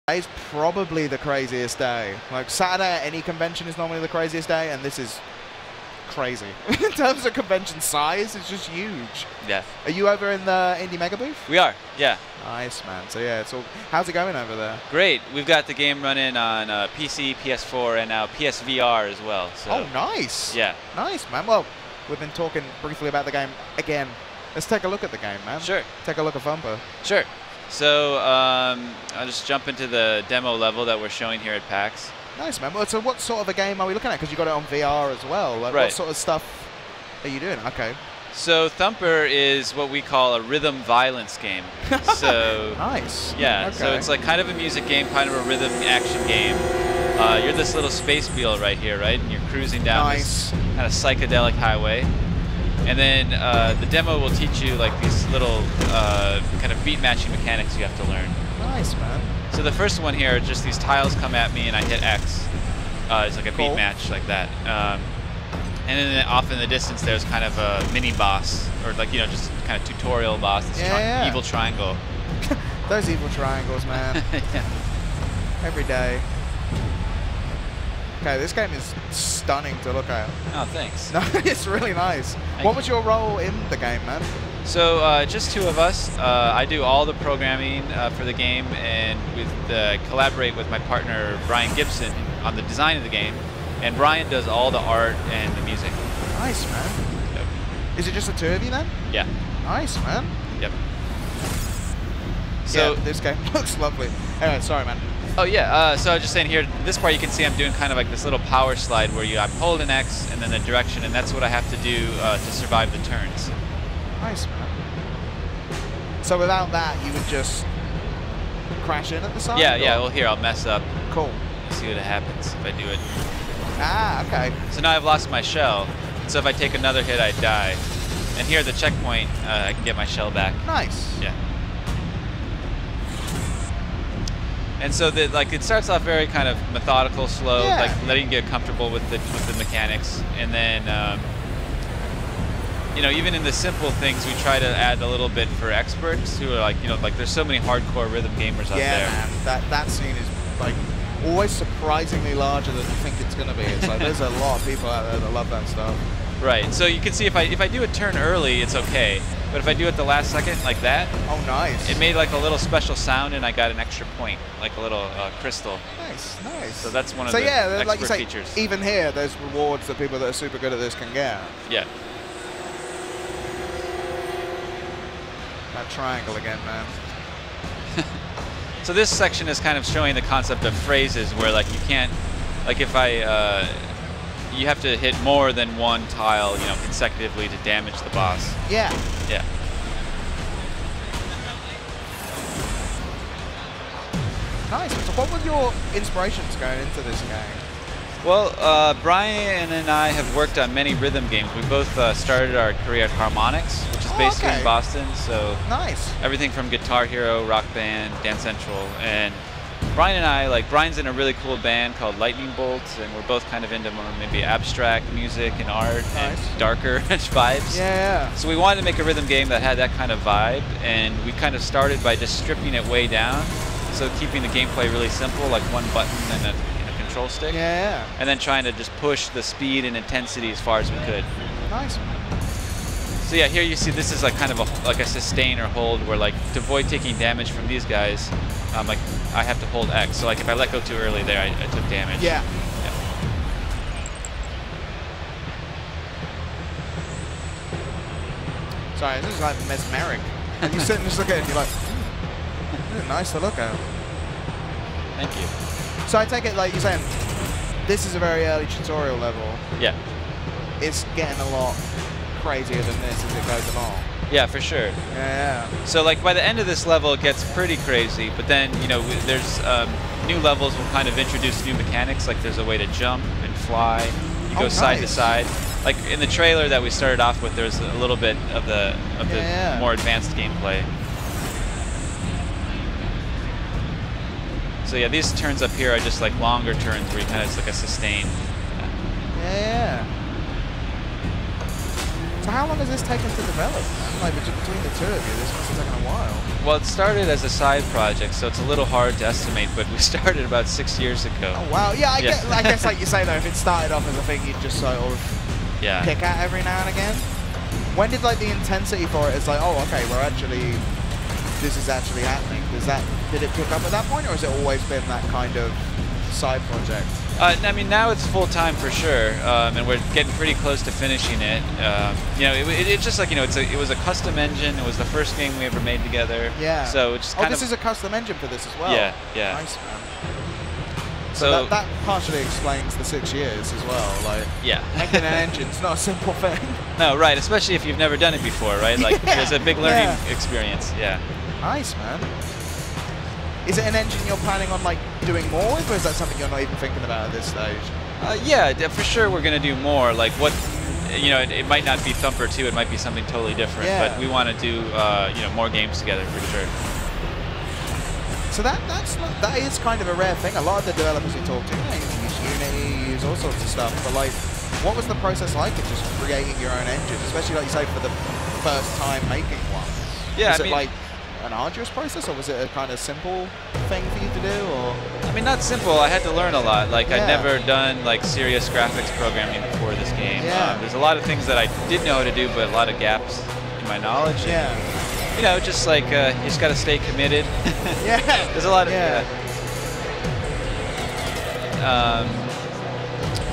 Today's probably the craziest day. Like Saturday at any convention is normally the craziest day, and this is crazy. In terms of convention size, it's just huge. Yeah. Are you over in the Indie Mega booth? We are, yeah. Nice, man. So yeah, it's all. How's it going over there? Great. We've got the game running on PC, PS4, and now PSVR as well. So. Oh, nice. Yeah. Nice, man. Well, we've been talking briefly about the game again. Let's take a look at the game, man. Sure. Take a look at Thumper. Sure. So I'll just jump into the demo level that we're showing here at PAX. Nice, man. Well, so what sort of a game are we looking at? Because you got it on VR as well. Like, right. What sort of stuff are you doing? Okay. So Thumper is what we call a rhythm violence game. So nice. Yeah. Okay. So it's like kind of a music game, kind of a rhythm action game. You're this little space beetle right here, right? And you're cruising down this kind of psychedelic highway. And then the demo will teach you like these little kind of beat matching mechanics you have to learn. Nice, man. So the first one here, just these tiles come at me and I hit X. It's like a beat match like that. And then off in the distance there's kind of a mini boss, or like, you know, just kind of tutorial boss. This evil triangle. Those evil triangles, man. Yeah. Every day. Okay, this game is stunning to look at. Oh, thanks. No, it's really nice. What was your role in the game, man? So just two of us. I do all the programming for the game, and collaborate with my partner Brian Gibson on the design of the game. And Brian does all the art and the music. Nice, man. Yep. Is it just the two of you then? Yeah. Nice, man. Yep. So yeah, this game looks lovely. Anyway, sorry, man. Oh yeah, so I was just saying here, this part you can see I'm doing kind of like this little power slide where I'm holding X and then the direction, and that's what I have to do to survive the turns. Nice, man. So without that, you would just crash in at the side? Yeah, yeah, well here, I'll mess up. Cool. See what happens if I do it. Ah, okay. So now I've lost my shell, so if I take another hit, I die. And here at the checkpoint, I can get my shell back. Nice. Yeah. And so it starts off very kind of methodical, slow, like letting you get comfortable with the mechanics, and then you know, even in the simple things, we try to add a little bit for experts who are like, you know, like there's so many hardcore rhythm gamers out there. Yeah, man, that scene is like always surprisingly larger than you think it's gonna be. It's like there's a lot of people out there that love that stuff. Right. So you can see if I do a turn early, it's okay. But if I do it the last second, like that, oh nice! It made like a little special sound, and I got an extra point, like a little crystal. Nice, nice. So that's one of the expert like you say, features. Even here, there's rewards that people that are super good at this can get. Yeah. That triangle again, man. So this section is kind of showing the concept of phrases, where like you can't, like if you have to hit more than one tile, you know, consecutively to damage the boss. Yeah. Yeah. Nice. So what were your inspirations going into this game? Well, Brian and I have worked on many rhythm games. We both started our career at Harmonix, which is based here in Boston. So nice. Everything from Guitar Hero, Rock Band, Dance Central, and Brian and I, like Brian's in a really cool band called Lightning Bolt, and we're both kind of into more maybe abstract music and art and darker vibes. Yeah. So we wanted to make a rhythm game that had that kind of vibe, and we kind of started by just stripping it way down, so keeping the gameplay really simple, like one button and a control stick. Yeah. And then trying to just push the speed and intensity as far as we could. Nice. So yeah, here you see this is like kind of like a sustain or hold, where like to avoid taking damage from these guys, like I have to hold X. So like if I let go too early there, I took damage. Yeah. Sorry, this is like mesmeric. And you sit and just look at it and you're like, this is nice to look at. Thank you. So I take it like you're saying, this is a very early tutorial level. Yeah. It's getting a lot crazier than this as it goes along. Yeah, for sure. Yeah. So like by the end of this level, it gets pretty crazy. But then, you know, there's new levels will kind of introduce new mechanics. Like there's a way to jump and fly. You go side to side. Like in the trailer that we started off with, there's a little bit of the more advanced gameplay. So yeah, these turns up here are just like longer turns where you kind of, it's like a sustain. Yeah. So how long has this taken to develop, man? Like, between the two of you, this must have taken a while. Well, it started as a side project, so it's a little hard to estimate, but we started about 6 years ago. Oh, wow. Yeah, I guess, like you say, though, if it started off as a thing you'd just sort of pick at every now and again. When did, like, the intensity for it is like, oh, okay, this is actually happening? Did it pick up at that point, or has it always been that kind of side project? I mean, now it's full-time for sure, and we're getting pretty close to finishing it. You know, it's just like, you know, it was a custom engine. It was the first game we ever made together. Yeah. So it's kind this is a custom engine for this as well. Yeah, yeah. Nice, man. So that partially explains the 6 years as well. Like, yeah. Making an engine's not a simple thing. No, right, especially if you've never done it before, right? Like, there's a big learning experience, yeah. Nice, man. Is it an engine you're planning on, like, doing more with, or is that something you're not even thinking about at this stage? Yeah, for sure we're going to do more. Like, you know, it might not be Thumper 2, it might be something totally different, but we want to do, you know, more games together for sure. So that is kind of a rare thing. A lot of the developers you talk to, you know, you use Unity, use all sorts of stuff, but, like, what was the process like of just creating your own engine, especially, like you say, for the first time making one? Yeah, was it like an arduous process, or was it a kind of simple thing for you to do? Or I mean, not simple. I had to learn a lot. Like, I'd never done like serious graphics programming before this game. There's a lot of things that I did know how to do, but a lot of gaps in my knowledge. Yeah. And, you know, just like you just got to stay committed. Yeah. There's a lot of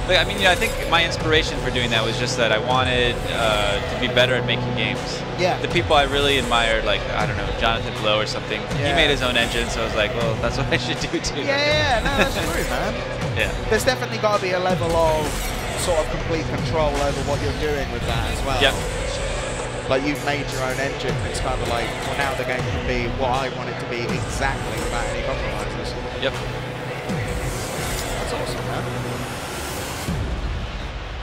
but, I mean, you know, I think my inspiration for doing that was just that I wanted to be better at making games. Yeah. The people I really admired, like, I don't know, Jonathan Blow or something, he made his own engine, so I was like, well, that's what I should do too. Yeah, no, that's true, man. Yeah. There's definitely got to be a level of sort of complete control over what you're doing with that as well. Yep. Like, you've made your own engine, it's kind of like, well, now the game can be what I want it to be exactly without any compromises. Yep. That's awesome, man.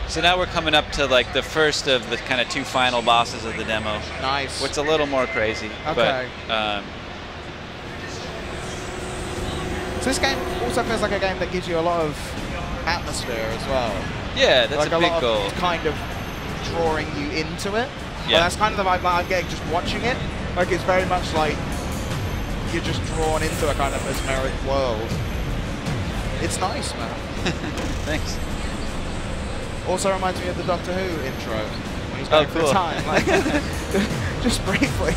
So now we're coming up to like the first of the kind of 2 final bosses of the demo. Nice. Which is a little more crazy. Okay. But, so this game also feels like a game that gives you a lot of atmosphere as well. Yeah, that's like a big goal. Kind of drawing you into it. Yeah. Well, that's kind of the vibe I'm getting just watching it. Like, it's very much like you're just drawn into a kind of mesmeric world. It's nice, man. Thanks. Also reminds me of the Doctor Who intro when he's going cool. for time. Like, just briefly.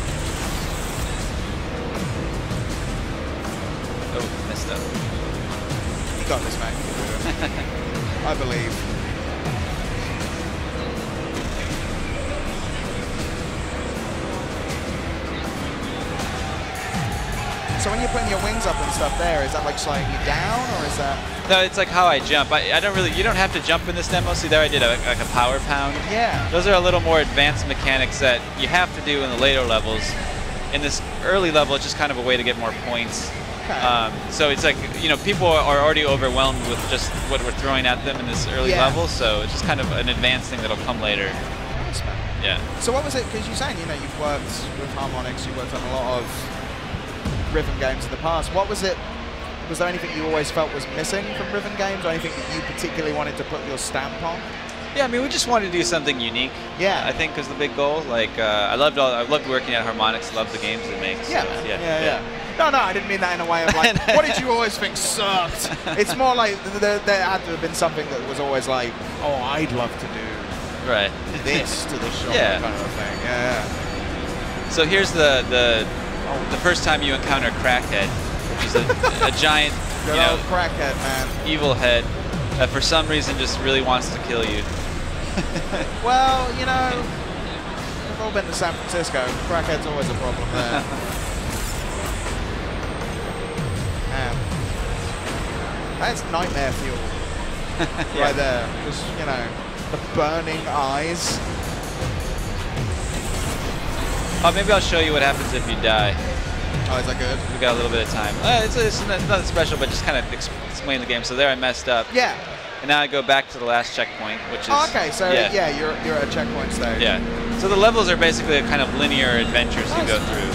Oh, messed up. You got this, man. You can do it. I believe. So when you're putting your wings up and stuff there, is that like slowing you down, or is that? No, it's like how I jump. I don't really, you don't have to jump in this demo. See there I did like a power pound. Yeah. Those are a little more advanced mechanics that you have to do in the later levels. In this early level, it's just kind of a way to get more points. Okay. So it's like, you know, people are already overwhelmed with just what we're throwing at them in this early level, so it's just kind of an advanced thing that'll come later. Nice, man. Yeah. So what was it, because you're saying, you know, you've worked with Harmonix, you've worked on a lot of Riven games in the past. What was it, was there anything you always felt was missing from Riven games, or anything that you particularly wanted to put your stamp on? Yeah, I mean, we just wanted to do something unique. Yeah. I think was the big goal. Like, I loved working at Harmonix, loved the games they make. So, yeah. No, I didn't mean that in a way of like, what did you always think sucked? It's more like there had to have been something that was always like, oh, I'd love to do this to the shop, kind of thing. Yeah. So here's the first time you encounter Crackhead, which is a giant, good old Crackhead, man. Evil head that for some reason just really wants to kill you. Well, you know, we've all been to San Francisco. Crackhead's always a problem there. That's nightmare fuel right there. Just, you know, the burning eyes. Oh, maybe I'll show you what happens if you die. Oh, is that good? We got a little bit of time. It's nothing special, but just kind of explain the game. So there I messed up. Yeah. And now I go back to the last checkpoint, which is... Oh, okay, so yeah, you're at a checkpoint stage. Yeah. So the levels are basically a kind of linear adventures you go through.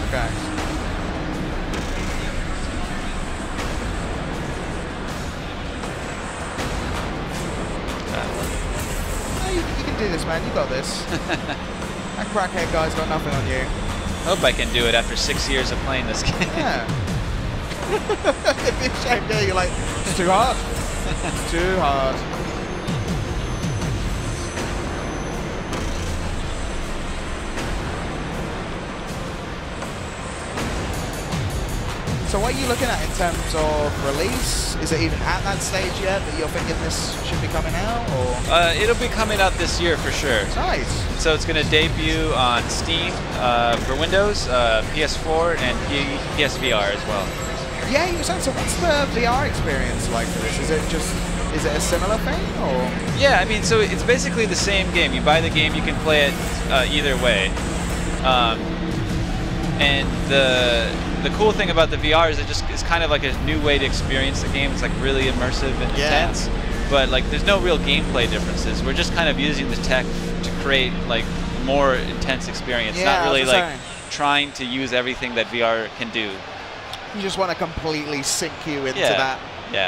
Okay. Nice, man. You got this. That crackhead guy's got nothing on you. Hope I can do it after 6 years of playing this game. Yeah. It'd be a shame there. You're like, it's too hard. It's too hard. So what are you looking at in terms of release? Is it even at that stage yet that you're thinking this should be coming out? Or it'll be coming out this year for sure. Nice. So it's going to debut on Steam for Windows, PS4, and PSVR as well. Yeah, you said so. What's the VR experience like for this? Is it a similar thing, or? Yeah, I mean, so it's basically the same game. You buy the game, you can play it either way. And the cool thing about the VR is it's kind of like a new way to experience the game. It's like really immersive and intense, but like there's no real gameplay differences. We're just kind of using the tech to create like a more intense experience, not really like trying to use everything that VR can do. You just want to completely sink you into that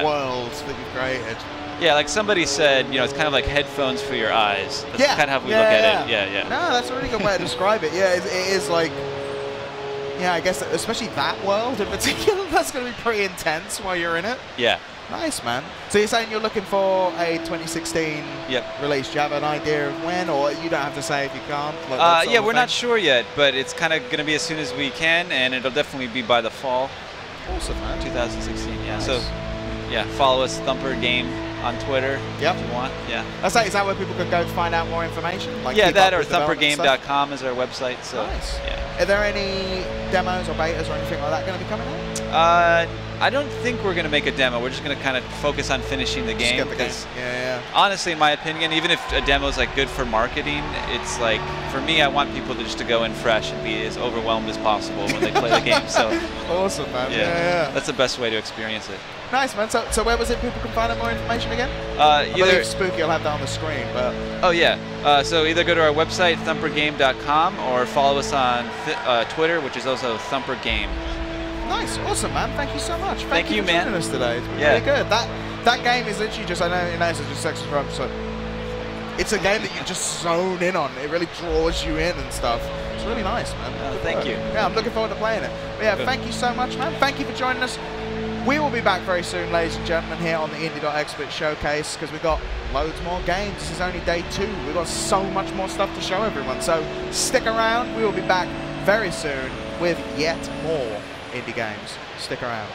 world that you've created. Yeah, like somebody said, you know, it's kind of like headphones for your eyes. That's kind of how we look at it. Yeah. No, that's a really good way to describe it. Yeah, it is like, yeah, I guess especially that world in particular, that's going to be pretty intense while you're in it. Yeah. Nice, man. So you're saying you're looking for a 2016 release. Do you have an idea of when, or you don't have to say if you can't? Like yeah, we're not sure yet, but it's kind of going to be as soon as we can, and it'll definitely be by the fall. Awesome, man. 2016, yeah. Nice. So, yeah, follow us, Thumper Game, on Twitter if you want. Yeah. Is that where people could go to find out more information? Like yeah, that or thumpergame.com is our website. So, nice. Yeah. Are there any demos or betas or anything like that going to be coming out? I don't think we're going to make a demo. We're just going to kind of focus on finishing the game. Just get the game. Yeah. Honestly, in my opinion, even if a demo is like good for marketing, it's like, for me, I want people to go in fresh and be as overwhelmed as possible when they play the game. So awesome, man. Yeah. That's the best way to experience it. Nice, man. So where was it people can find out more information again? I believe Spooky will have that on the screen, but... Oh, yeah. So either go to our website, thumpergame.com, or follow us on Twitter, which is also thumpergame. Nice, awesome, man. Thank you so much. Thank you for man. joining us today. It's been really good. That game is literally just, I know it's just sex and drugs, so it's a game that you just zone in on. It really draws you in and stuff. It's really nice, man. Thank you. Yeah, I'm looking forward to playing it. But yeah, thank you so much, man. Thank you for joining us. We will be back very soon, ladies and gentlemen, here on the Indie.Expert Showcase, because we've got loads more games. This is only day 2. We've got so much more stuff to show everyone. So stick around. We will be back very soon with yet more indie games. Stick around.